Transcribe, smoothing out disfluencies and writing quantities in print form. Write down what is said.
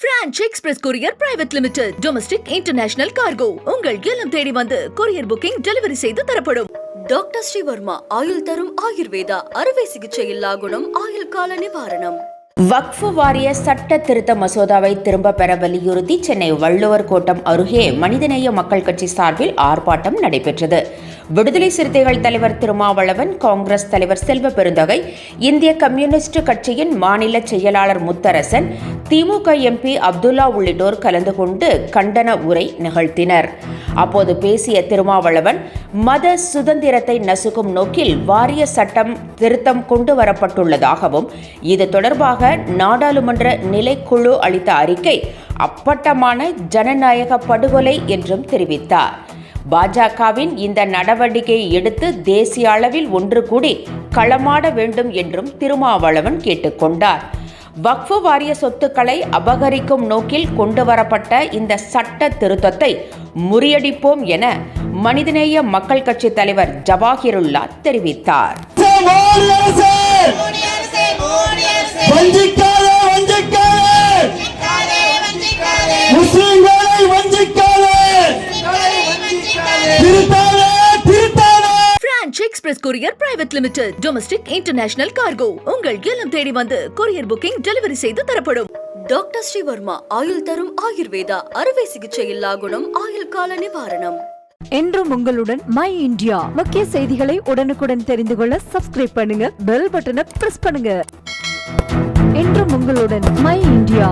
French Express Courier Private Limited. Domestic International Cargo. உங்கள் இல்லம் தேடி வந்து கொரியர் புக்கிங் டெலிவரி செய்து தரப்படும். டாக்டர் ஸ்ரீவர்மா ஆயுள் தரும் ஆயுர்வேதா அறுவை சிகிச்சை இல்லா குணம் ஆயுள் கால நிவாரணம். வக்ஃப் வாரிய சட்ட திருத்த மசோதாவை திரும்ப பெற வலியுறுத்தி சென்னை வள்ளுவர் கோட்டம் அருகே மனிதநேய மக்கள் கட்சி சார்பில் ஆர்ப்பாட்டம் நடைபெற்றது. விடுதலை சிறுத்தைகள் தலைவர் திருமாவளவன், காங்கிரஸ் தலைவர் செல்வ பெருந்தகை, இந்திய கம்யூனிஸ்ட் கட்சியின் மாநில செயலாளர் முத்தரசன், திமுக எம்பி அப்துல்லா உள்ளிட்டோர் கலந்து கொண்டு கண்டன உரை நிகழ்த்தினர். அப்போது பேசிய திருமாவளவன், மத சுதந்திரத்தை நசுக்கும் நோக்கில் வாரிய சட்டம் திருத்தம் கொண்டு வரப்பட்டுள்ளதாகவும், இது தொடர்பாக நாடாளுமன்ற நிலைக்குழு அளித்த அறிக்கை அப்பட்டமான ஜனநாயக படுகொலை என்றும் தெரிவித்தார். பாஜகவின் இந்த நடவடிக்கையை எடுத்து தேசிய அளவில் ஒன்று கூடி களமாட வேண்டும் என்றும் திருமாவளவன் கேட்டுக்கொண்டார். வக்ஃப் வாரிய சொத்துக்களை அபகரிக்கும் நோக்கில் கொண்டுவரப்பட்ட இந்த சட்ட திருத்தத்தை முறியடிப்போம் என மனிதநேய மக்கள் கட்சி தலைவர் ஜவாஹிருல்லா தெரிவித்தார். French Express Courier Private Limited. Domestic International Cargo. உங்கள் இல்லம் தேடி வந்து கொரியர் புக்கிங் டெலிவரி செய்து தரப்படும். டாக்டர் ஸ்ரீவர்மா ஆயுள் தரும் ஆயுர்வேதா அறுவை சிகிச்சை இல்லா குணம் ஆயுள் கால நிவாரணம். என்றும் உங்களுடன் மை இந்தியா. முக்கிய செய்திகளை உடனுக்குடன் தெரிந்து கொள்ள சப்ஸ்கிரைப் பண்ணுங்க, பெல் பட்டனை பிரஸ் பண்ணுங்க. என்றும் உங்களுடன் மை இந்தியா.